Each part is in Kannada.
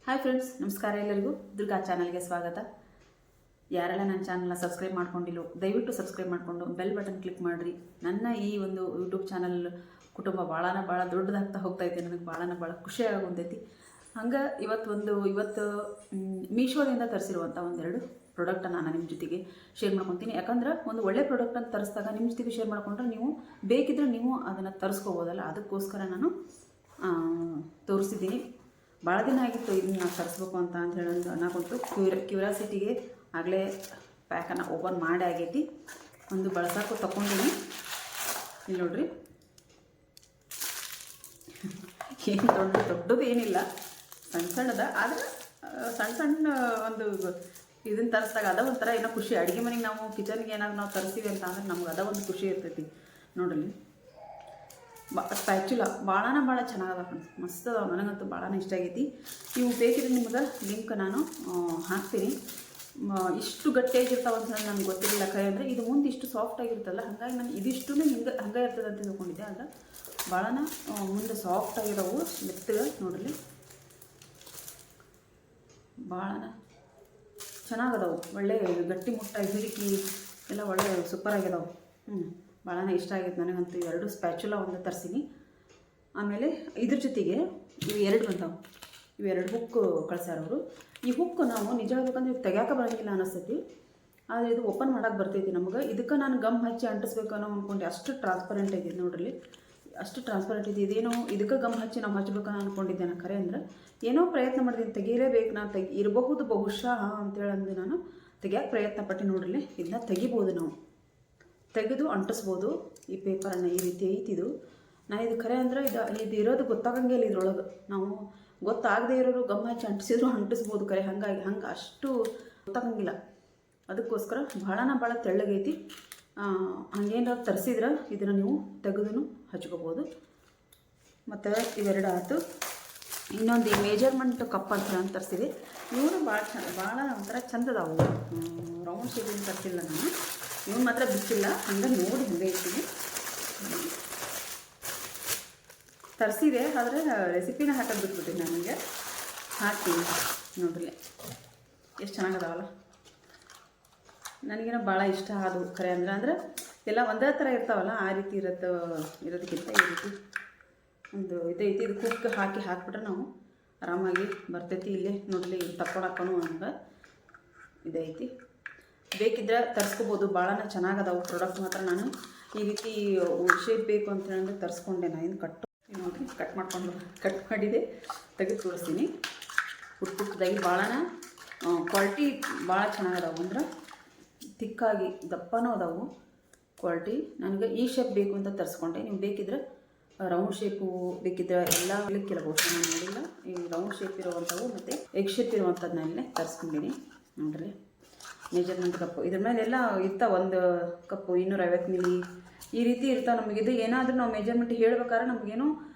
ಹಾಯ್ ಫ್ರೆಂಡ್ಸ್, ನಮಸ್ಕಾರ. ಎಲ್ಲರಿಗೂ ದುರ್ಗಾ ಚಾನಲ್ಗೆ ಸ್ವಾಗತ. ಯಾರೆಲ್ಲ ನನ್ನ ಚಾನಲ್ನ ಸಬ್ಸ್ಕ್ರೈಬ್ ಮಾಡ್ಕೊಂಡಿಲ್ಲೋ ದಯವಿಟ್ಟು ಸಬ್ಸ್ಕ್ರೈಬ್ ಮಾಡಿಕೊಂಡು ಬೆಲ್ ಬಟನ್ ಕ್ಲಿಕ್ ಮಾಡಿರಿ. ನನ್ನ ಈ ಒಂದು ಯೂಟ್ಯೂಬ್ ಚಾನಲ್ ಕುಟುಂಬ ಭಾಳ ದೊಡ್ಡದಾಗ್ತಾ ಹೋಗ್ತಾಯಿದೆ. ನನಗೆ ಭಾಳ ಖುಷಿ ಆಗುವಂತೈತಿ. ಹಂಗೆ ಇವತ್ತು ಮೀಶೋದಿಂದ ತರಿಸಿರುವಂಥ ಒಂದೆರಡು ಪ್ರಾಡಕ್ಟನ್ನು ನಾನು ನಿಮ್ಮ ಜೊತೆಗೆ ಶೇರ್ ಮಾಡ್ಕೊತೀನಿ. ಯಾಕಂದ್ರೆ ಒಂದು ಒಳ್ಳೆ ಪ್ರಾಡಕ್ಟನ್ನು ತರಿಸಿದಾಗ ನಿಮ್ಮ ಜೊತೆಗೆ ಶೇರ್ ಮಾಡ್ಕೊಂಡ್ರೆ ನೀವು ಬೇಕಿದ್ರೆ ನೀವು ಅದನ್ನು ತರಿಸ್ಕೋಬೋದಲ್ಲ. ಅದಕ್ಕೋಸ್ಕರ ನಾನು ತೋರಿಸಿದ್ದೀನಿ. ಭಾಳ ದಿನ ಆಗಿತ್ತು ಇದನ್ನು ನಾನು ತರಿಸ್ಬೇಕು ಅಂತ ಹೇಳೋದು ಅನ್ನೋಕ್ಕಂತೂ ಕ್ಯೂರಿಯಾಸಿಟಿಗೆ ಆಗಲೇ ಪ್ಯಾಕನ್ನು ಓಪನ್ ಮಾಡಿ ಆಗೈತಿ. ಒಂದು ಬಳಸೋಕ್ಕೂ ತೊಗೊಂಡಿನಿ. ಇಲ್ಲಿ ನೋಡ್ರಿ, ಏನು ದೊಡ್ಡದು ಏನಿಲ್ಲ, ಸಣ್ಣದ. ಆದರೆ ಸಣ್ಣ ಒಂದು ಇದನ್ನು ತರಿಸಿದಾಗ ಅದ ಒಂಥರ ಏನೋ ಖುಷಿ. ಅಡುಗೆ ಮನೆಗೆ ನಾವು ಕಿಚನ್ಗೆ ಏನಾದ್ರು ನಾವು ತರಿಸ್ತೀವಿ ಅಂತ ಅಂದ್ರೆ ನಮ್ಗೆ ಅದ ಒಂದು ಖುಷಿ ಇರ್ತೈತಿ. ನೋಡ್ರಿ, ಸ್ಪ್ಯಾಚುಲ ಭಾಳ ಚೆನ್ನಾಗದ ಫ್ರೆಂಡ್ಸ್, ಮಸ್ತ್ ಅದಾವ. ನನಗಂತೂ ಭಾಳ ಇಷ್ಟ ಆಗೈತಿ. ಇವು ಬೇಕಿದ್ರೆ ನಿಮ್ಗೆ ಲಿಂಕ್ ನಾನು ಹಾಕ್ತೀನಿ. ಇಷ್ಟು ಗಟ್ಟಿಯಾಗಿರ್ತಾವೆ ಅಂತ ನನಗೆ ಗೊತ್ತಿರಲಿಲ್ಲ. ಕೈ ಅಂದರೆ ಇದು ಮುಂದೆ ಇಷ್ಟು ಸಾಫ್ಟಾಗಿರ್ತಲ್ಲ, ಹಾಗಾಗಿ ನಾನು ಇದಿಷ್ಟು ಹಂಗೆ ಇರ್ತದೆ ಅಂತ ತಿಳ್ಕೊಂಡಿದ್ದೆ. ಆದರೆ ಭಾಳ ಮುಂದೆ ಸಾಫ್ಟಾಗಿರೋವು, ಮೆತ್ತಗೆ. ನೋಡ್ರಿ, ಭಾಳ ಚೆನ್ನಾಗದವು. ಒಳ್ಳೆ ಗಟ್ಟಿ ಮುಟ್ಟ ಹಿಡಿಕಿ ಎಲ್ಲ ಒಳ್ಳೆ ಸೂಪರಾಗಿದಾವೆ. ಭಾಳ ಇಷ್ಟ ಆಗೈತೆ ನನಗಂತೂ. ಎರಡು ಸ್ಪ್ಯಾಚುಲ ಒಂದು ತರಿಸಿನಿ. ಆಮೇಲೆ ಇದ್ರ ಜೊತೆಗೆ ಇವು ಎರಡು ಬಂದವು. ಇವೆರಡು ಹುಕ್ ಕಳ್ಸ್ಯಾರವರು. ಈ ಹುಕ್ ನಾವು ನಿಜ ಹೇಳ್ಬೇಕಂದ್ರೆ ತೆಗ್ಯಾಕೆ ಬರೋಂಗಿಲ್ಲ ಅನ್ನಿಸ್ತೈತಿ. ಆದರೆ ಇದು ಓಪನ್ ಮಾಡೋಕೆ ಬರ್ತೈತಿ ನಮ್ಗೆ. ಇದಕ್ಕೆ ನಾನು ಗಮ್ ಹಚ್ಚಿ ಅಂಟಿಸ್ಬೇಕು ಅನ್ನೋ ಅಂದ್ಕೊಂಡೆ. ಅಷ್ಟು ಟ್ರಾನ್ಸ್ಪರೆಂಟ್ ಐತಿ ನೋಡ್ರಿ, ಅಷ್ಟು ಟ್ರಾನ್ಸ್ಪರೆಂಟ್ ಐತಿ. ಇದೇನೋ ಇದಕ್ಕೆ ಗಮ್ ಹಚ್ಚಿ ನಾವು ಹಚ್ಬೇಕು ಅಂದ್ಕೊಂಡಿದ್ದೆ. ನಾನು ಖರೆ ಅಂದ್ರೆ ಏನೋ ಪ್ರಯತ್ನ ಮಾಡಿದ್ದೀನಿ, ತೆಗೀಲೇಬೇಕು ನಾನು ಇರಬಹುದು ಬಹುಶಃ ಅಂತೇಳಂದು ನಾನು ತೆಗಿಯೋಕೆ ಪ್ರಯತ್ನ ಪಟ್ಟು. ನೋಡ್ರಿ, ಇದನ್ನ ತೆಗಿಬೋದು, ನಾವು ತೆಗೆದು ಅಂಟಿಸ್ಬೋದು ಈ ಪೇಪರನ್ನು. ಈ ರೀತಿ ಐತಿದು. ನಾನು ಇದು ಖರೆ ಅಂದ್ರೆ ಇದು ಇರೋದು ಗೊತ್ತಾಗಂಗೆ ಇಲ್ಲ ಇದ್ರೊಳಗೆ. ನಾವು ಗೊತ್ತಾಗದೇ ಇರೋರು ಗಮ್ ಹಚ್ಚಿ ಅಂಟಿಸಿದ್ರು ಅಂಟಿಸ್ಬೋದು ಖರೆ. ಹಂಗೆ ಅಷ್ಟು ಗೊತ್ತಾಗಂಗಿಲ್ಲ. ಅದಕ್ಕೋಸ್ಕರ ಭಾಳ ತೆಳ್ಳಗೈತಿ. ಹಂಗೇನಾದ್ರು ತರಿಸಿದ್ರೆ ಇದನ್ನು ನೀವು ತೆಗೆದು ಹಚ್ಕೋಬೋದು. ಮತ್ತು ಇವೆರಡು ಆಯ್ತು. ಇನ್ನೊಂದು ಈ ಮೇಜರ್ಮೆಂಟ್ ಕಪ್ ಅಂತ ತರಿಸಿದೆ. ಇವರು ಭಾಳ ಒಂಥರ ಚಂದದಾವು. ರೌಂಡ್ ಶೇಪಿಂದ ತರಿಸಿಲ್ಲ ನಾನು. ಇವನು ಮಾತ್ರ ಬಿಚ್ಚಿಲ್ಲ, ಹಂಗೆ ನೋಡಿ ಹಂಗೆ ಇರ್ತೀನಿ. ತರಿಸಿದೆ, ಆದರೆ ರೆಸಿಪಿನ ಹಾಕೋದು ಬಿಟ್ಬಿಟ್ಟಿನಿ. ನನಗೆ ಹಾಕ್ತೀನಿ ನೋಡ್ರಿ, ಎಷ್ಟು ಚೆನ್ನಾಗದಾವಲ್ಲ. ನನಗೇನೋ ಭಾಳ ಇಷ್ಟ ಆದವು ಖರೆ ಅಂದ್ರೆ ಎಲ್ಲ ಒಂದೇ ಥರ ಇರ್ತಾವಲ್ಲ, ಆ ರೀತಿ ಇರೋದಕ್ಕಿಂತ ಈ ರೀತಿ ಒಂದು ಇದೈತಿ. ಇದು ಕುಕ್ ಹಾಕಿಬಿಟ್ರೆ ನಾವು ಆರಾಮಾಗಿ ಬರ್ತೈತಿ. ಇಲ್ಲೇ ನೋಡಲಿ, ಇದು ತಕ್ಕೊಳಕ್ಕೂ ಹಂಗೆ ಇದೈತಿ. ಬೇಕಿದ್ರೆ ತರಿಸ್ಕೋಬೋದು. ಭಾಳ ಚೆನ್ನಾಗದಾವು ಪ್ರಾಡಕ್ಟ್ ಮಾತ್ರ. ನಾನು ಈ ರೀತಿ ಶೇಪ್ ಬೇಕು ಅಂತ ಹೇಳಿದ್ರೆ ತರಿಸ್ಕೊಂಡೆ. ನಾನು ಏನು ನೋಡಿರಿ, ಕಟ್ ಮಾಡಿದೆ, ತೆಗೆದು ತೋರಿಸ್ತೀನಿ. ಪುಟ್ಟದಾಗಿ ಭಾಳ ಕ್ವಾಲಿಟಿ ಭಾಳ ಚೆನ್ನಾಗದಾವು. ಅಂದ್ರೆ ತಿಕ್ಕಾಗಿ ದಪ್ಪನೂ ಅದಾವು ಕ್ವಾಲಿಟಿ. ನನಗೆ ಈ ಶೇಪ್ ಬೇಕು ಅಂತ ತರಿಸ್ಕೊಂಡೆ. ನೀವು ಬೇಕಿದ್ರೆ ರೌಂಡ್ ಶೇಪು ಬೇಕಿದ್ರೆ ಎಲ್ಲ ಕೆಲಬಹುದು. ನಾನು ನೋಡಿಲ್ಲ, ಈ ರೌಂಡ್ ಶೇಪ್ ಇರುವಂಥವು ಮತ್ತು ಎಗ್ ಶೇಪ್ ಇರುವಂಥದ್ದನ್ನೆಲ್ಲ ತರಿಸ್ಕೊಂಡಿನಿ. ನೋಡ್ರಿ, ಮೆಜರ್ಮೆಂಟ್ ಕಪ್ಪು ಇದ್ರ ಮೇಲೆ ಎಲ್ಲ ಇರ್ತಾವೆ. ಒಂದು ಕಪ್ಪು 250 ಮಿಲಿ ಈ ರೀತಿ ಇರ್ತಾವೆ. ನಮಗಿದು ಏನಾದರೂ ನಾವು ಮೆಜರ್ಮೆಂಟ್ ಹೇಳ್ಬೇಕಾದ್ರೆ ನಮಗೇನು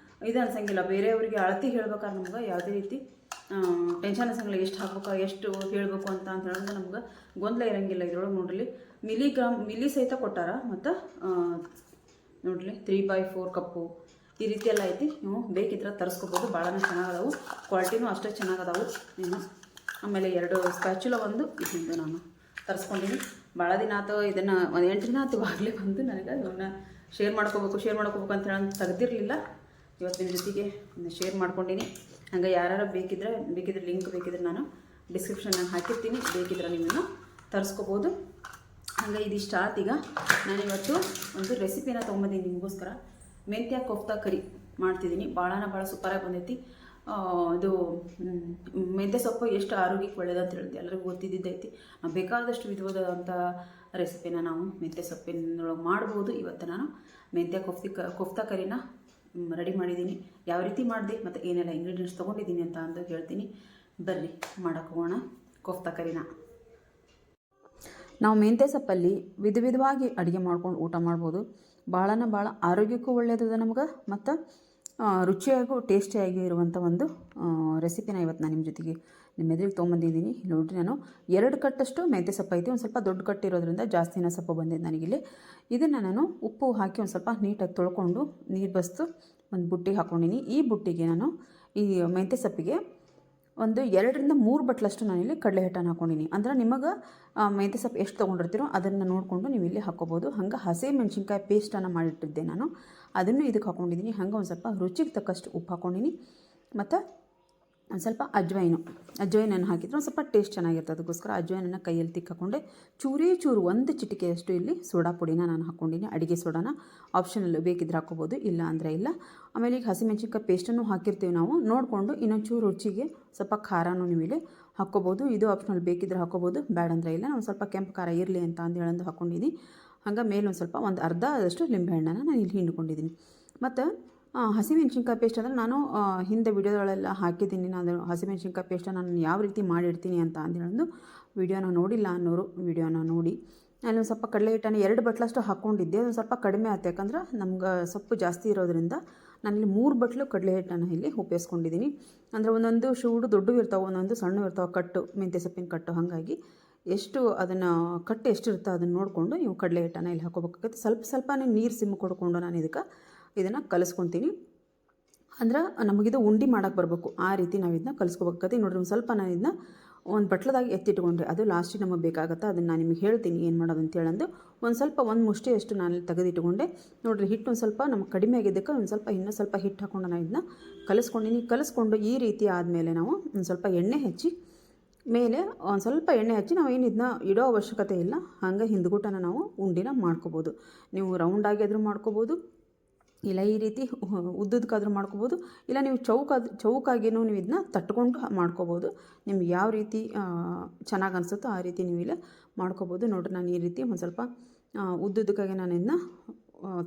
ಇದು ಅನ್ಸಂಗಿಲ್ಲ. ಬೇರೆಯವರಿಗೆ ಅಳತಿ ಹೇಳ್ಬೇಕಾದ್ರೆ ನಮ್ಗೆ ಯಾವುದೇ ರೀತಿ ಟೆನ್ಷನ್ ಅನ್ಸಂಗಿಲ್ಲ. ಎಷ್ಟು ಹಾಕ್ಬೇಕು, ಎಷ್ಟು ಹೇಳಬೇಕು ಅಂತ ಹೇಳಿದ್ರೆ ನಮ್ಗೆ ಗೊಂದಲ ಇರೋಂಗಿಲ್ಲ. ಇದ್ರೊಳಗೆ ನೋಡ್ರಿ, ಮಿಲಿ ಸಹಿತ ಕೊಟ್ಟಾರ. ಮತ್ತು ನೋಡ್ರಿ 3/4 ಕಪ್ಪು ಈ ರೀತಿ ಎಲ್ಲ ಐತಿ. ನೀವು ಬೇಕಿದ್ರೆ ತರಿಸ್ಕೋಬೋದು. ಭಾಳ ಚೆನ್ನಾಗದಾವು, ಕ್ವಾಲಿಟಿನೂ ಅಷ್ಟೇ ಚೆನ್ನಾಗದಾವು. ಇನ್ನು ಆಮೇಲೆ 2 ಸ್ಪ್ಯಾಚುಲ ಒಂದು ಇದರಿಂದ ನಾನು ತರಿಸ್ಕೊಂಡಿನಿ. ಭಾಳ ದಿನ ಆಯ್ತು, ಇದನ್ನು ಒಂದು 8 ದಿನ ಆಯ್ತು ಆಗಲೇ ಬಂದು. ನನಗೆ ಇವನ್ನ ಶೇರ್ ಮಾಡ್ಕೋಬೇಕು ಅಂತ ಹೇಳಿ ತೆಗೆದಿರಲಿಲ್ಲ. ಇವತ್ತು ನಿಮ್ಮ ಜೊತೆಗೆ ಶೇರ್ ಮಾಡ್ಕೊಂಡಿನಿ. ಹಂಗೆ ಯಾರು ಬೇಕಿದ್ರೆ ಲಿಂಕ್ ಬೇಕಿದ್ರೆ ನಾನು ಡಿಸ್ಕ್ರಿಪ್ಷನ್ನಲ್ಲಿ ಹಾಕಿರ್ತೀನಿ. ಬೇಕಿದ್ರೆ ನಿಮ್ಮನ್ನು ತರಿಸ್ಕೋಬೋದು. ಹಂಗೆ ಇದಿಷ್ಟ ಆತು. ಈಗ ನಾನಿವತ್ತು ಒಂದು ರೆಸಿಪಿನ ತೊಗೊಂಬಂದಿನಿ ನಿಮಗೋಸ್ಕರ. ಮೆಂತ್ಯ ಕೋಫ್ತಾ ಕರಿ ಮಾಡ್ತಿದ್ದೀನಿ. ಭಾಳ ಸೂಪರಾಗಿ ಬಂದೈತಿ. ಇದು ಮೆಂತ್ಯ ಸೊಪ್ಪು ಎಷ್ಟು ಆರೋಗ್ಯಕ್ಕೆ ಒಳ್ಳೆಯದು ಅಂತ ಹೇಳಿದೆ ಎಲ್ಲರಿಗೂ ಗೊತ್ತಿದ್ದೈತಿ. ನಾವು ಬೇಕಾದಷ್ಟು ವಿಧವಾದಂಥ ರೆಸಿಪಿನ ನಾವು ಮೆಂತ್ಯ ಸೊಪ್ಪಿನೊಳಗೆ ಮಾಡ್ಬೋದು. ಇವತ್ತು ನಾನು ಮೆಂತ್ಯ ಕೋಫ್ತಾ ಕರಿನ ರೆಡಿ ಮಾಡಿದ್ದೀನಿ. ಯಾವ ರೀತಿ ಮಾಡಿದೆ ಮತ್ತು ಏನೆಲ್ಲ ಇಂಗ್ರೀಡಿಯೆಂಟ್ಸ್ ತೊಗೊಂಡಿದ್ದೀನಿ ಅಂತ ಹೇಳ್ತೀನಿ. ಬರ್ರಿ ಮಾಡೋಕೆ ಹೋಗೋಣ ಕೋಫ್ತಾ ಕರಿನ. ನಾವು ಮೆಂತ್ಯ ಸೊಪ್ಪಲ್ಲಿ ವಿಧವಾಗಿ ಅಡುಗೆ ಮಾಡ್ಕೊಂಡು ಊಟ ಮಾಡ್ಬೋದು. ಭಾಳ ಆರೋಗ್ಯಕ್ಕೂ ಒಳ್ಳೆಯದು ನಮ್ಗೆ, ಮತ್ತು ರುಚಿಯಾಗೂ ಟೇಸ್ಟಿಯಾಗಿ ಇರುವಂಥ ಒಂದು ರೆಸಿಪಿನ ಇವತ್ತು ನಾನು ನಿಮ್ಮ ಜೊತೆಗೆ ನಿಮ್ಮ ಎದುರಿಗೆ ತೊಗೊಂಬಂದಿದ್ದೀನಿ. ನೋಡಿರಿ, ನಾನು 2 ಕಟ್ಟಷ್ಟು ಮೆಂತ್ಯ ಸೊಪ್ಪು ಐತಿ. ಒಂದು ಸ್ವಲ್ಪ ದೊಡ್ಡ ಕಟ್ಟಿರೋದ್ರಿಂದ ಜಾಸ್ತಿನ ಸೊಪ್ಪು ಬಂದಿದೆ ನನಗಿಲ್ಲಿ. ಇದನ್ನು ನಾನು ಉಪ್ಪು ಹಾಕಿ ಒಂದು ಸ್ವಲ್ಪ ನೀಟಾಗಿ ತೊಳ್ಕೊಂಡು ನೀರು ಬಸ್ತು ಒಂದು ಬುಟ್ಟಿಗೆ ಹಾಕ್ಕೊಂಡಿನಿ. ಈ ಬುಟ್ಟಿಗೆ ನಾನು ಈ ಮೆಂತ್ಯ ಸೊಪ್ಪಿಗೆ ಒಂದು 2ರಿಂದ 3 ಬಟ್ಲಷ್ಟು ನಾನಿಲ್ಲಿ ಕಡಲೆ ಹಿಟ್ಟನ್ನು ಹಾಕ್ಕೊಂಡಿನಿ. ಅಂದ್ರೆ ನಿಮಗೆ ಮೆಂತ್ಯ ಸೊಪ್ಪು ಎಷ್ಟು ತೊಗೊಂಡಿರ್ತೀರೋ ಅದನ್ನು ನೋಡಿಕೊಂಡು ನೀವು ಇಲ್ಲಿ ಹಾಕ್ಕೋಬೋದು. ಹಂಗೆ ಹಸಿ ಮೆಣಸಿನ್ಕಾಯಿ ಪೇಸ್ಟನ್ನು ಮಾಡಿಟ್ಟಿದ್ದೆ ನಾನು, ಅದನ್ನು ಇದಕ್ಕೆ ಹಾಕ್ಕೊಂಡಿದ್ದೀನಿ. ಹಂಗೆ ಒಂದು ಸ್ವಲ್ಪ ರುಚಿಗೆ ತಕ್ಕಷ್ಟು ಉಪ್ಪು ಹಾಕ್ಕೊಂಡಿನಿ. ಮತ್ತು ಒಂದು ಸ್ವಲ್ಪ ಅಜ್ವೈನನ್ನು ಹಾಕಿದ್ರೆ ಒಂದು ಸ್ವಲ್ಪ ಟೇಸ್ಟ್ ಚೆನ್ನಾಗಿರ್ತದೆ. ಅದಕ್ಕೋಸ್ಕರ ಅಜ್ವೈನನ್ನು ಕೈಯಲ್ಲಿ ತಿಕ್ಕಾಕೊಂಡೆ. ಚೂರು 1 ಚಿಟಿಕೆಯಷ್ಟು ಇಲ್ಲಿ ಸೋಡಾ ಪುಡಿನ ನಾನು ಹಾಕ್ಕೊಂಡಿನಿ. ಅಡುಗೆ ಸೋಡಾನ ಆಪ್ಷನಲ್, ಬೇಕಿದ್ರೆ ಹಾಕ್ಕೋಬೋದು, ಇಲ್ಲ ಅಂದರೆ ಇಲ್ಲ. ಆಮೇಲೆ ಈಗ ಹಸಿಮೆಣ್ಸಿನ್ಕಾಯಿ ಪೇಸ್ಟನ್ನು ಹಾಕಿರ್ತೀವಿ ನಾವು, ನೋಡಿಕೊಂಡು ಇನ್ನೊಂದು ಚೂರು ರುಚಿಗೆ ಸ್ವಲ್ಪ ಖಾರನೂ ನೀವು ಇಲ್ಲಿ ಹಾಕ್ಕೋಬೋದು. ಇದು ಆಪ್ಷನಲ್, ಬೇಕಿದ್ರೆ ಹಾಕ್ಕೋಬೋದು, ಬೇಡ ಅಂದರೆ ಇಲ್ಲ. ನಾನು ಸ್ವಲ್ಪ ಕೆಂಪು ಖಾರ ಇರಲಿ ಅಂತ ಅಂದೇಳಂದು ಹಾಕ್ಕೊಂಡಿದ್ದೀನಿ. ಹಂಗೆ ಮೇಲೆ ಒಂದು ಸ್ವಲ್ಪ ಒಂದು ಅರ್ಧದಷ್ಟು ಲಿಂಬೆಹಣ್ಣನ್ನು ನಾನು ಇಲ್ಲಿ ಹಿಂಡ್ಕೊಂಡಿದ್ದೀನಿ. ಮತ್ತು ಹಸಿಮೆಣ್ಸಿನ್ಕಾಯಿ ಪೇಸ್ಟ್ ಅಂದರೆ ನಾನು ಹಿಂದೆ ವಿಡಿಯೋಗಳೆಲ್ಲ ಹಾಕಿದ್ದೀನಿ. ನಾನು ಹಸಿಮೆಣ್ಸಿನ್ಕಾಯಿ ಪೇಸ್ಟನ್ನು ನಾನು ಯಾವ ರೀತಿ ಮಾಡಿರ್ತೀನಿ ಅಂತ ಅಂದೇಳಂದು ವಿಡಿಯೋನ ನೋಡಿಲ್ಲ ಅನ್ನೋರು ವಿಡಿಯೋನ ನೋಡಿ. ನಾನು ಒಂದು ಸ್ವಲ್ಪ ಕಡಲೆ ಹಿಟ್ಟನ್ನು 2 ಬಟ್ಲಷ್ಟು ಹಾಕ್ಕೊಂಡಿದ್ದೆ. ಒಂದು ಸ್ವಲ್ಪ ಕಡಿಮೆ ಆಯ್ತು, ಯಾಕಂದ್ರೆ ನಮ್ಗೆ ಸೊಪ್ಪು ಜಾಸ್ತಿ ಇರೋದ್ರಿಂದ ನಾನಿಲ್ಲಿ 3 ಬಟ್ಲು ಕಡಲೆ ಹಿಟ್ಟನ್ನು ಇಲ್ಲಿ ಉಪಯೋಗಿಸ್ಕೊಂಡಿದ್ದೀನಿ. ಅಂದರೆ ಒಂದೊಂದು ಶೂಡು ದೊಡ್ಡವು ಇರ್ತಾವೆ, ಒಂದೊಂದು ಸಣ್ಣ ಇರ್ತಾವೆ ಕಟ್ಟು, ಮೆಂತ್ಯ ಸೊಪ್ಪಿನ ಕಟ್ಟು. ಹಾಗಾಗಿ ಎಷ್ಟು ಅದನ್ನು ಕಟ್ಟು ಎಷ್ಟಿರುತ್ತೋ ಅದನ್ನು ನೋಡಿಕೊಂಡು ನೀವು ಕಡಲೆ ಹಿಟ್ಟನ್ನು ಇಲ್ಲಿ ಹಾಕೋಬೇಕಾಗುತ್ತೆ. ಸ್ವಲ್ಪನೇ ನೀರು ಸಿಮ್ ಕೊಡ್ಕೊಂಡು ನಾನು ಇದನ್ನು ಕಲಿಸ್ಕೊತೀನಿ. ಅಂದ್ರೆ ನಮಗಿದು ಉಂಡೆ ಮಾಡೋಕ್ಕೆ ಬರಬೇಕು, ಆ ರೀತಿ ನಾವು ಇದನ್ನ ಕಲಿಸ್ಕೋಬೇಕಾಗತ್ತೆ. ನೋಡಿರಿ, ಒಂದು ಸ್ವಲ್ಪ ನಾನು ಇದನ್ನ ಒಂದು ಬಟ್ಲದಾಗಿ ಎತ್ತಿಟ್ಕೊಂಡ್ರೆ ಅದು ಲಾಸ್ಟಿಗೆ ನಮಗೆ ಬೇಕಾಗುತ್ತೆ. ಅದನ್ನು ನಾನು ನಿಮಗೆ ಹೇಳ್ತೀನಿ ಏನು ಮಾಡೋದು ಅಂತೇಳಂದು. ಒಂದು ಮುಷ್ಟಿಯಷ್ಟು ನಾನು ತೆಗೆದಿಟ್ಕೊಂಡೆ. ನೋಡಿರಿ, ಹಿಟ್ಟು ಒಂದು ಸ್ವಲ್ಪ ನಮ್ಗೆ ಕಡಿಮೆ ಆಗಿದ್ದಕ್ಕೆ ಇನ್ನೂ ಸ್ವಲ್ಪ ಹಿಟ್ಟು ಹಾಕ್ಕೊಂಡು ನಾನು ಇದನ್ನ ಕಲಿಸ್ಕೊಂಡು ಈ ರೀತಿ ಆದಮೇಲೆ ನಾವು ಒಂದು ಸ್ವಲ್ಪ ಎಣ್ಣೆ ಹಚ್ಚಿ ನಾವು ಏನು ಇದನ್ನ ಇಡೋ ಅವಶ್ಯಕತೆ ಇಲ್ಲ. ಹಾಗೆ ಹಿಂದ್ಗುಟ್ಟನ ನಾವು ಉಂಡಿನ ಮಾಡ್ಕೋಬೋದು. ನೀವು ರೌಂಡಾಗಿ ಆದರೂ ಮಾಡ್ಕೋಬೋದು, ಇಲ್ಲ ಈ ರೀತಿ ಉದ್ದದಕ್ಕಾದರೂ ಮಾಡ್ಕೋಬೋದು, ಇಲ್ಲ ನೀವು ಚೌಕಾಗಿಯೂ ನೀವು ಇದನ್ನ ತಟ್ಕೊಂಡು ಮಾಡ್ಕೋಬೋದು. ನಿಮ್ಗೆ ಯಾವ ರೀತಿ ಚೆನ್ನಾಗಿ ಅನಿಸುತ್ತೋ ಆ ರೀತಿ ನೀವು ಇಲ್ಲಿ ಮಾಡ್ಕೋಬೋದು. ನೋಡಿರಿ, ನಾನು ಈ ರೀತಿ ಒಂದು ಸ್ವಲ್ಪ ಉದ್ದದಕ್ಕಾಗಿ ನಾನು ಇದನ್ನ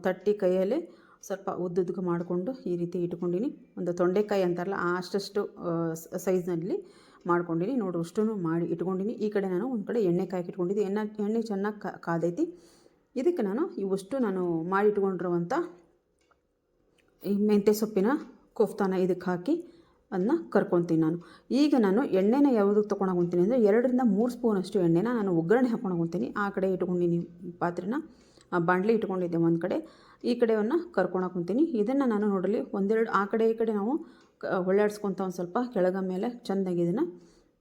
ತಟ್ಟಿ ಕೈಯಲ್ಲಿ ಸ್ವಲ್ಪ ಉದ್ದದಕ್ಕೆ ಮಾಡಿಕೊಂಡು ಈ ರೀತಿ ಇಟ್ಕೊಂಡಿನಿ. ಒಂದು ತೊಂಡೆಕಾಯಿ ಅಂತಾರಲ್ಲ ಅಷ್ಟು ಸೈಜ್ನಲ್ಲಿ ಮಾಡ್ಕೊಂಡಿನಿ. ನೋಡ್ರಿ, ಅಷ್ಟೂ ಮಾಡಿ ಇಟ್ಕೊಂಡಿನಿ. ಈ ಕಡೆ ನಾನು ಒಂದು ಕಡೆ ಎಣ್ಣೆ ಕಾಯ್ಕೆ ಇಟ್ಕೊಂಡಿದ್ದೆ. ಎಣ್ಣೆ ಚೆನ್ನಾಗಿ ಕಾದೈತಿ. ಇದಕ್ಕೆ ನಾನು ಇವಷ್ಟು ನಾನು ಮಾಡಿ ಇಟ್ಕೊಂಡಿರುವಂಥ ಈ ಮೆಂತ್ಯ ಸೊಪ್ಪಿನ ಕೋಫ್ತಾನ ಇದಕ್ಕೆ ಹಾಕಿ ಅದನ್ನ ಕರ್ಕೊತೀನಿ ನಾನು. ಈಗ ನಾನು ಎಣ್ಣೆನ ಯಾವುದಕ್ಕೆ ತೊಗೊಂಡೋಗ್ತೀನಿ ಅಂದರೆ 2ರಿಂದ 3 ಸ್ಪೂನಷ್ಟು ಎಣ್ಣೆನ ನಾನು ಒಗ್ಗರಣೆ ಹಾಕ್ಕೊಂಡೋಗ್ತೀನಿ. ಆ ಕಡೆ ಇಟ್ಕೊಂಡಿನಿ ಪಾತ್ರೆನ, ಬಾಣಲೆ ಇಟ್ಕೊಂಡಿದ್ದೆ ಒಂದು ಕಡೆ, ಈ ಕಡೆಯನ್ನು ಕರ್ಕೊಂಡೋಗ್ತೀನಿ. ಇದನ್ನು ನಾನು ನೋಡಲಿ ಒಂದೆರಡು ಆ ಕಡೆ ಈ ಕಡೆ ನಾವು ಹೊಳ್ಳಾಡ್ಸ್ಕೊತ ಒಂದು ಸ್ವಲ್ಪ ಕೆಳಗ ಮೇಲೆ ಚೆಂದಾಗಿ ಇದನ್ನು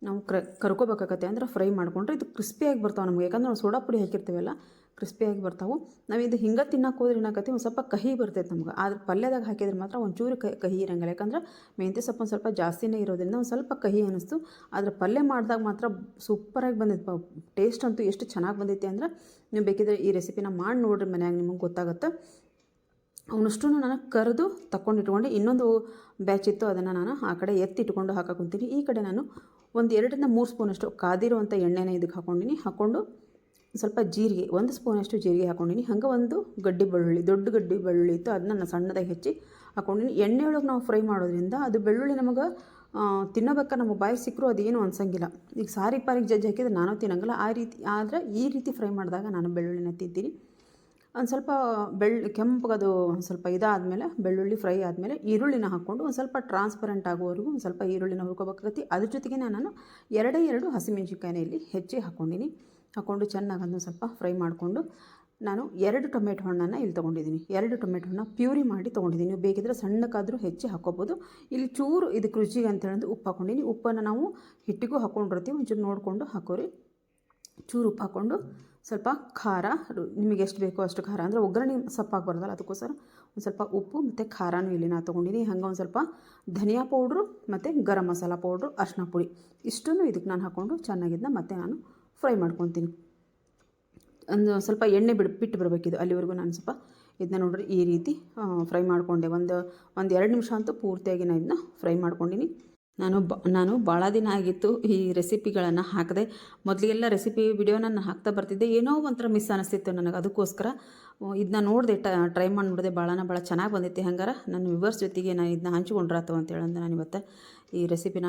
ನಾವು ಕರ್ಕೋಬೇಕಾಗತ್ತೆ. ಅಂದ್ರೆ ಫ್ರೈ ಮಾಡಿಕೊಂಡ್ರೆ ಇದು ಕ್ರಿಸ್ಪಿಯಾಗಿ ಬರ್ತಾವೆ ನಮಗೆ, ಯಾಕಂದ್ರೆ ನಾವು ಸೋಡಾ ಪುಡಿ ಹಾಕಿರ್ತೀವಲ್ಲ, ಕ್ರಿಸ್ಪಿಯಾಗಿ ಬರ್ತಾವೆ. ನಾವು ಇದು ಹಿಂಗೆ ತಿನ್ನೋಕೆ ಹೋದ್ರೆ ಏನಾಗತ್ತೆ, ಒಂದು ಸ್ವಲ್ಪ ಕಹಿ ಬರ್ತೈತೆ ನಮ್ಗೆ. ಆದ್ರೆ ಪಲ್ಯದಾಗ ಹಾಕಿದ್ರೆ ಮಾತ್ರ ಒಂಚೂರು ಕಹಿ ಇರೋಂಗಿಲ್ಲ, ಯಾಕಂದ್ರೆ ಮೆಂತ್ಯ ಸೊಪ್ಪು ಒಂದು ಸ್ವಲ್ಪ ಜಾಸ್ತಿನೇ ಇರೋದ್ರಿಂದ ಒಂದು ಸ್ವಲ್ಪ ಕಹಿ ಅನ್ನಿಸ್ತು. ಆದರೆ ಪಲ್ಯ ಮಾಡಿದಾಗ ಮಾತ್ರ ಸೂಪರಾಗಿ ಬಂದೈತೆ. ಟೇಸ್ಟ್ ಅಂತೂ ಎಷ್ಟು ಚೆನ್ನಾಗಿ ಬಂದೈತೆ ಅಂದ್ರೆ, ನೀವು ಬೇಕಿದ್ರೆ ಈ ರೆಸಿಪಿನ ಮಾಡಿ ನೋಡ್ರಿ ಮನ್ಯಾಗ, ನಿಮಗೆ ಗೊತ್ತಾಗುತ್ತೆ. ಅವನಷ್ಟು ನಾನು ಕರೆದು ತಗೊಂಡಿಟ್ಕೊಂಡು ಇನ್ನೊಂದು ಬ್ಯಾಚ್ ಇತ್ತು, ಅದನ್ನು ನಾನು ಆ ಕಡೆ ಎತ್ತಿಟ್ಕೊಂಡು ಹಾಕಾಕೊಂತೀನಿ. ಈ ಕಡೆ ನಾನು ಒಂದು 2ರಿಂದ 3 ಸ್ಪೂನಷ್ಟು ಕಾದಿರುವಂಥ ಎಣ್ಣೆನ ಇದಕ್ಕೆ ಹಾಕ್ಕೊಂಡು ಸ್ವಲ್ಪ ಜೀರಿಗೆ, 1 ಸ್ಪೂನಷ್ಟು ಜೀರಿಗೆ ಹಾಕ್ಕೊಂಡಿನಿ. ಹಂಗೆ ಒಂದು ದೊಡ್ಡ ಗಡ್ಡಿ ಬೆಳ್ಳುಳ್ಳಿ ಇತ್ತು, ಅದನ್ನ ನಾನು ಸಣ್ಣದಾಗಿ ಹೆಚ್ಚಿ ಹಾಕ್ಕೊಂಡಿನಿ. ಎಣ್ಣೆ ಒಳಗೆ ನಾವು ಫ್ರೈ ಮಾಡೋದ್ರಿಂದ ಅದು ಬೆಳ್ಳುಳ್ಳಿ ನಮಗೆ ತಿನ್ನೋಬೇಕಾದ್ರೆ ನಮಗೆ ಬಾಯಿ ಸಿಕ್ಕರೂ ಅದೇನು ಅನ್ಸಂಗಿಲ್ಲ. ಈಗ ಸಾರಿಗೆ ಜಜ್ಜಿ ಹಾಕಿದ್ರೆ ನಾನು ತಿನ್ನಂಗಿಲ್ಲ, ಆ ರೀತಿ. ಆದರೆ ಈ ರೀತಿ ಫ್ರೈ ಮಾಡಿದಾಗ ನಾನು ಬೆಳ್ಳುಳ್ಳಿನ ತಿಂತೀನಿ. ಒಂದು ಸ್ವಲ್ಪ ಕೆಂಪಗದು ಸ್ವಲ್ಪ ಇದಾದಮೇಲೆ, ಬೆಳ್ಳುಳ್ಳಿ ಫ್ರೈ ಆದಮೇಲೆ ಈರುಳ್ಳಿನ ಹಾಕ್ಕೊಂಡು ಒಂದು ಸ್ವಲ್ಪ ಟ್ರಾನ್ಸ್ಪರೆಂಟ್ ಆಗೋವರೆಗೂ ಒಂದು ಸ್ವಲ್ಪ ಈರುಳ್ಳಿನ ಹುರ್ಕೋಬೇಕಾಗತ್ತೆ. ಅದ್ರ ಜೊತೆಗೆ ನಾನು 2 ಹಸಿಮೆಣ್ಸಿನ್ಕಾಯಿನ ಇಲ್ಲಿ ಹೆಚ್ಚಿ ಹಾಕ್ಕೊಂಡು ಚೆನ್ನಾಗಿ ಅದನ್ನು ಸ್ವಲ್ಪ ಫ್ರೈ ಮಾಡಿಕೊಂಡು ನಾನು 2 ಟೊಮೆಟೊ ಹಣ್ಣನ್ನು ಇಲ್ಲಿ ತೊಗೊಂಡಿದ್ದೀನಿ. 2 ಟೊಮೆಟೊ ಹಣ್ಣು ಪ್ಯೂರಿ ಮಾಡಿ ತೊಗೊಂಡಿದ್ದೀನಿ. ನೀವು ಬೇಕಿದ್ರೆ ಸಣ್ಣಕ್ಕಾದರೂ ಹೆಚ್ಚಿ ಹಾಕ್ಕೋಬೋದು. ಇಲ್ಲಿ ಚೂರು ಇದಕ್ಕೆ ರುಚಿಗೆ ಅಂತೇಳಿದು ಉಪ್ಪು ಹಾಕ್ಕೊಂಡಿನಿ. ಉಪ್ಪನ್ನು ನಾವು ಹಿಟ್ಟಿಗೂ ಹಾಕ್ಕೊಂಡಿರ್ತೀವಿ, ಒಂಚೂರು ನೋಡಿಕೊಂಡು ಹಾಕೋರಿ. ಚೂರು ಉಪ್ಪು ಹಾಕ್ಕೊಂಡು ಸ್ವಲ್ಪ ಖಾರ, ನಿಮಗೆ ಎಷ್ಟು ಬೇಕೋ ಅಷ್ಟು ಖಾರ, ಅಂದರೆ ಒಗ್ಗರಣೆ ಸಪ್ಪಾಗಿ ಬರೋದಲ್ಲ, ಅದಕ್ಕೋಸ್ಕರ ಒಂದು ಸ್ವಲ್ಪ ಉಪ್ಪು ಮತ್ತು ಖಾರನೂ ಇಲ್ಲಿ ನಾನು ತೊಗೊಂಡಿದ್ದೀನಿ. ಹಂಗೆ ಒಂದು ಸ್ವಲ್ಪ ಧನಿಯಾ ಪೌಡ್ರು ಮತ್ತು ಗರಂ ಮಸಾಲ ಪೌಡ್ರು, ಅರಿಶಿನ ಪುಡಿ, ಇಷ್ಟನ್ನು ಇದಕ್ಕೆ ನಾನು ಹಾಕ್ಕೊಂಡು ಚೆನ್ನಾಗಿದ್ದನ್ನ ಮತ್ತೆ ನಾನು ಫ್ರೈ ಮಾಡ್ಕೊತೀನಿ. ಒಂದು ಸ್ವಲ್ಪ ಎಣ್ಣೆ ಬಿಟ್ಟು ಬರಬೇಕಿದು, ಅಲ್ಲಿವರೆಗೂ ನಾನು ಸ್ವಲ್ಪ ಇದನ್ನ ನೋಡ್ರಿ ಈ ರೀತಿ ಫ್ರೈ ಮಾಡಿಕೊಂಡೆ. ಒಂದು 2 ನಿಮಿಷ ಅಂತೂ ಪೂರ್ತಿಯಾಗಿ ನಾನು ಇದನ್ನ ಫ್ರೈ ಮಾಡ್ಕೊಂಡಿನಿ. ನಾನು ಭಾಳ ದಿನ ಆಗಿತ್ತು ಈ ರೆಸಿಪಿಗಳನ್ನು ಹಾಕದೆ. ಮೊದಲಿಗೆಲ್ಲ ರೆಸಿಪಿ ವಿಡಿಯೋನ ನಾನು ಹಾಕ್ತಾ ಬರ್ತಿದ್ದೆ, ಏನೋ ಒಂಥರ ಮಿಸ್ ಅನ್ನಿಸ್ತಿತ್ತು ನನಗೆ. ಅದಕ್ಕೋಸ್ಕರ ಇದನ್ನ ನೋಡಿದೆ, ಟ್ರೈ ಮಾಡಿ ನೋಡಿದೆ. ಭಾಳ ಚೆನ್ನಾಗಿ ಬಂದೈತಿ. ಹಂಗಾರೆ ನನ್ನ ವ್ಯೂವರ್ಸ್ ಜೊತೆಗೆ ನಾನು ಇದನ್ನ ಹಂಚ್ಕೊಂಡ್ರಾತು ಅಂತೇಳಂದು ನಾನು ಇವತ್ತು ಈ ರೆಸಿಪಿನ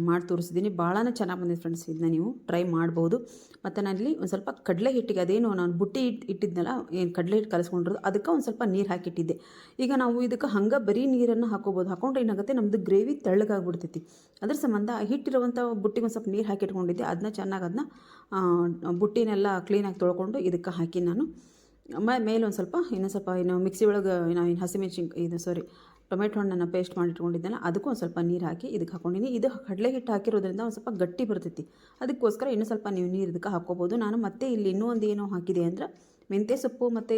ಮಾಡಿ ತೋರಿಸಿದ್ದೀನಿ. ಭಾಳನೇ ಚೆನ್ನಾಗಿ ಬಂದಿದೆ ಫ್ರೆಂಡ್ಸ್. ಇದನ್ನ ನೀವು ಟ್ರೈ ಮಾಡ್ಬೋದು. ಮತ್ತು ನಾನಿಲ್ಲಿ ಒಂದು ಸ್ವಲ್ಪ ಕಡಲೆ ಹಿಟ್ಟಿಗೆ, ಅದೇನು ನಾನು ಬುಟ್ಟಿ ಇಟ್ಟಿದ್ನಲ್ಲ, ಏನು ಕಡಲೆ ಹಿಟ್ಟು ಕಲಿಸ್ಕೊಂಡಿರೋದು, ಅದಕ್ಕೆ ಒಂದು ಸ್ವಲ್ಪ ನೀರು ಹಾಕಿಟ್ಟಿದ್ದೆ. ಈಗ ನಾವು ಇದಕ್ಕೆ ಹಂಗೆ ಬರೀ ನೀರನ್ನು ಹಾಕೋಬೋದು. ಹಾಕೊಂಡ್ರೆ ಏನಾಗುತ್ತೆ, ನಮ್ಮದು ಗ್ರೇವಿ ತೆಳ್ಳಗಾಗ್ಬಿಡ್ತೈತಿ. ಅದ್ರ ಸಂಬಂಧ ಹಿಟ್ಟಿರುವಂಥ ಬುಟ್ಟಿಗೆ ಒಂದು ಸ್ವಲ್ಪ ನೀರು ಹಾಕಿಟ್ಕೊಂಡಿದ್ದೆ. ಅದನ್ನ ಚೆನ್ನಾಗಿ ಬುಟ್ಟಿನೆಲ್ಲ ಕ್ಲೀನಾಗಿ ತೊಳ್ಕೊಂಡು ಇದಕ್ಕೆ ಹಾಕಿ ನಾನು ಮೇಲೆ ಒಂದು ಸ್ವಲ್ಪ ಇನ್ನೂ ಮಿಕ್ಸಿ ಒಳಗೆ ನಾವು ಹಸಿಮೆಣ್ಸಿನ್ಕಾಯಿ ಟೊಮೆಟೊ ಹಣ್ಣನ್ನು ಪೇಸ್ಟ್ ಮಾಡಿ ಇಟ್ಕೊಂಡಿದ್ದೆನಲ್ಲ ಅದಕ್ಕೂ ಒಂದು ಸ್ವಲ್ಪ ನೀರು ಹಾಕಿ ಇದಕ್ಕೆ ಹಾಕ್ಕೊಂಡಿನಿ. ಇದು ಕಡಲೆ ಹಿಟ್ಟು ಹಾಕಿರೋದ್ರಿಂದ ಒಂದು ಸ್ವಲ್ಪ ಗಟ್ಟಿ ಬರ್ತೈತಿ. ಅದಕ್ಕೋಸ್ಕರ ಇನ್ನೂ ಸ್ವಲ್ಪ ನೀವು ನೀರು ಇದಕ್ಕೆ ಹಾಕ್ಕೋಬೋದು. ನಾನು ಮತ್ತೆ ಇಲ್ಲಿ ಇನ್ನೂ ಒಂದು ಏನು ಹಾಕಿದೆ ಅಂದ್ರೆ ಮೆಂತ್ಯ ಸೊಪ್ಪು ಮತ್ತು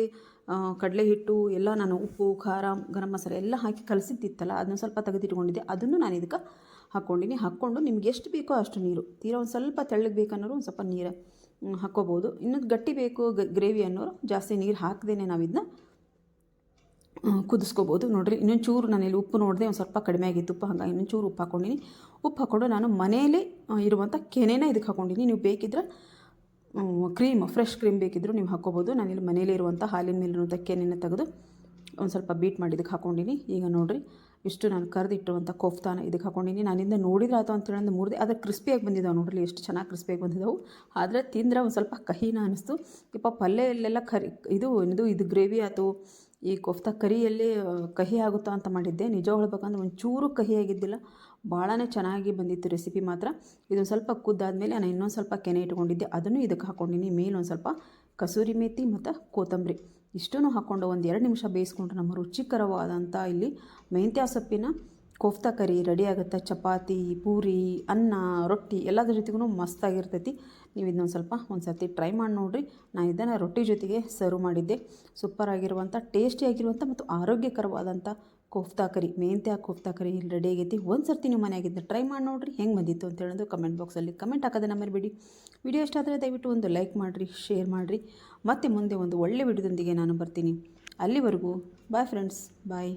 ಕಡಲೆ ಹಿಟ್ಟು ಎಲ್ಲ ನಾನು ಉಪ್ಪು, ಖಾರ, ಗರಂ ಮಸಾಲೆ ಎಲ್ಲ ಹಾಕಿ ಕಲಸಿದ್ದಿತ್ತಲ್ಲ ಅದನ್ನು ಸ್ವಲ್ಪ ತೆಗೆದಿಟ್ಕೊಂಡಿದ್ದೆ. ಅದನ್ನು ನಾನು ಇದಕ್ಕೆ ಹಾಕ್ಕೊಂಡಿನಿ. ಹಾಕ್ಕೊಂಡು ನಿಮ್ಗೆ ಎಷ್ಟು ಬೇಕೋ ಅಷ್ಟು ನೀರು, ತೀರಾ ಒಂದು ಸ್ವಲ್ಪ ತೆಳ್ಳಗೆ ಬೇಕನ್ನೋರು ಒಂದು ಸ್ವಲ್ಪ ನೀರು ಹಾಕ್ಕೋಬೋದು. ಇನ್ನೂ ಗಟ್ಟಿ ಬೇಕು ಗ್ರೇವಿ ಅನ್ನೋರು ಜಾಸ್ತಿ ನೀರು ಹಾಕದೇನೆ ನಾವು ಇದನ್ನ ಕುದಿಸ್ಕೋಬೋದು. ನೋಡಿರಿ ಇನ್ನೊಂದು ಚೂರು ನಾನಿಲ್ಲಿ ಉಪ್ಪು ನೋಡಿದೆ ಒಂದು ಸ್ವಲ್ಪ ಕಡಿಮೆ ಆಗಿತ್ತು ಉಪ್ಪು, ಹಾಗಾಗಿ ಇನ್ನೊಂದು ಚೂರು ಉಪ್ಪು ಹಾಕ್ಕೊಂಡಿನಿ. ಉಪ್ಪು ಹಾಕ್ಕೊಂಡು ನಾನು ಮನೆಯಲ್ಲೇ ಇರುವಂಥ ಕೆನೆನ ಇದಕ್ಕೆ ಹಾಕ್ಕೊಂಡಿನಿ. ನೀವು ಬೇಕಿದ್ರೆ ಕ್ರೀಮ್, ಫ್ರೆಶ್ ಕ್ರೀಮ್ ಬೇಕಿದ್ದರೂ ನೀವು ಹಾಕ್ಕೋಬೋದು. ನಾನಿಲ್ಲಿ ಮನೇಲಿ ಇರುವಂಥ ಹಾಲಿನ ಮೇಲಿರುವಂಥ ಕೆನೆನ ತೆಗೆದು ಒಂದು ಸ್ವಲ್ಪ ಬೀಟ್ ಮಾಡಿ ಇದಕ್ಕೆ ಹಾಕ್ಕೊಂಡಿನಿ. ಈಗ ನೋಡಿರಿ ಇಷ್ಟು ನಾನು ಕರೆದಿಟ್ಟಿರುವಂಥ ಕೋಫ್ತಾನ ಇದಕ್ಕೆ ಹಾಕ್ಕೊಂಡಿನಿ. ನಾನಿಂದ ನೋಡಿದ್ರೆ ಆಯ್ತು ಅಂತೇಳಿ ಮುರಿದೆ, ಆದರೆ ಕ್ರಿಸ್ಪಿಯಾಗಿ ಬಂದಿದ್ದಾವೆ. ನೋಡ್ರಿ ಎಷ್ಟು ಚೆನ್ನಾಗಿ ಕ್ರಿಸ್ಪಿಯಾಗಿ ಬಂದಿದ್ದಾವೆ. ಆದರೆ ತಿಂದರೆ ಒಂದು ಸ್ವಲ್ಪ ಕಹಿನ ಅನ್ನಿಸ್ತು. ಯಪ್ಪ ಪಲ್ಯಲ್ಲೆಲ್ಲ ಇದು ಗ್ರೇವಿ ಆಯಿತು, ಈ ಕೋಫ್ತಾ ಕರಿಯಲ್ಲಿ ಕಹಿ ಆಗುತ್ತಾ ಅಂತ ಮಾಡಿದ್ದೆ. ನಿಜ ಹೇಳ್ಬೇಕಂದ್ರೆ ಒಂಚೂರು ಕಹಿ ಆಗಿದ್ದಿಲ್ಲ, ಭಾಳನೇ ಚೆನ್ನಾಗಿ ಬಂದಿತ್ತು ರೆಸಿಪಿ ಮಾತ್ರ. ಇದೊಂದು ಸ್ವಲ್ಪ ಕುದ್ದಾದಮೇಲೆ ನಾನು ಇನ್ನೊಂದು ಸ್ವಲ್ಪ ಕೆನೆ ಇಟ್ಕೊಂಡಿದ್ದೆ, ಅದನ್ನು ಇದಕ್ಕೆ ಹಾಕ್ಕೊಂಡಿನಿ. ಮೇಲೆ ಒಂದು ಸ್ವಲ್ಪ ಕಸೂರಿ ಮೇಥಿ ಮತ್ತು ಕೊತ್ತಂಬರಿ ಇಷ್ಟನ್ನು ಹಾಕ್ಕೊಂಡು ಒಂದು 2 ನಿಮಿಷ ಬೇಯಿಸ್ಕೊಂಡ್ರೆ ನಮ್ಮ ರುಚಿಕರವಾದಂಥ ಇಲ್ಲಿ ಮೆಂತ್ಯ ಸೊಪ್ಪಿನ ಕೋಫ್ತಾ ಕರಿ ರೆಡಿ ಆಗುತ್ತೆ. ಚಪಾತಿ, ಪೂರಿ, ಅನ್ನ, ರೊಟ್ಟಿ ಎಲ್ಲದ್ರ ಜೊತೆಗೂ ಮಸ್ತಾಗಿರ್ತೈತಿ. ನೀವು ಇದನ್ನೊಂದು ಸ್ವಲ್ಪ ಒಂದು ಸರ್ತಿ ಟ್ರೈ ಮಾಡಿ ನೋಡಿರಿ. ನಾನು ಇದನ್ನು ರೊಟ್ಟಿ ಜೊತೆಗೆ ಸರ್ವ್ ಮಾಡಿದ್ದೆ. ಸೂಪರಾಗಿರುವಂಥ, ಟೇಸ್ಟಿಯಾಗಿರುವಂಥ ಮತ್ತು ಆರೋಗ್ಯಕರವಾದಂಥ ಕೋಫ್ತಾ ಕರಿ, ಮೆಂತ್ಯ ಕೋಫ್ತಾ ಕರಿ ಇಲ್ಲಿ ರೆಡಿ ಆಗೈತಿ. ಒಂದು ಸರ್ತಿ ನೀವು ಮನೆಯಾಗಿದ್ದ ಟ್ರೈ ಮಾಡಿ ನೋಡಿರಿ ಹೆಂಗೆ ಬಂದಿತ್ತು ಅಂತ ಹೇಳೋದು ಕಮೆಂಟ್ ಬಾಕ್ಸಲ್ಲಿ ಕಮೆಂಟ್ ಹಾಕೋದನ್ನ ಮರಿಬೇಡಿ. ವಿಡಿಯೋ ಇಷ್ಟ ಆದರೆ ದಯವಿಟ್ಟು ಒಂದು ಲೈಕ್ ಮಾಡಿರಿ, ಶೇರ್ ಮಾಡಿರಿ. ಮತ್ತು ಮುಂದೆ ಒಂದು ಒಳ್ಳೆ ವಿಡಿಯೋದೊಂದಿಗೆ ನಾನು ಬರ್ತೀನಿ. ಅಲ್ಲಿವರೆಗೂ ಬಾಯ್ ಫ್ರೆಂಡ್ಸ್, ಬಾಯ್.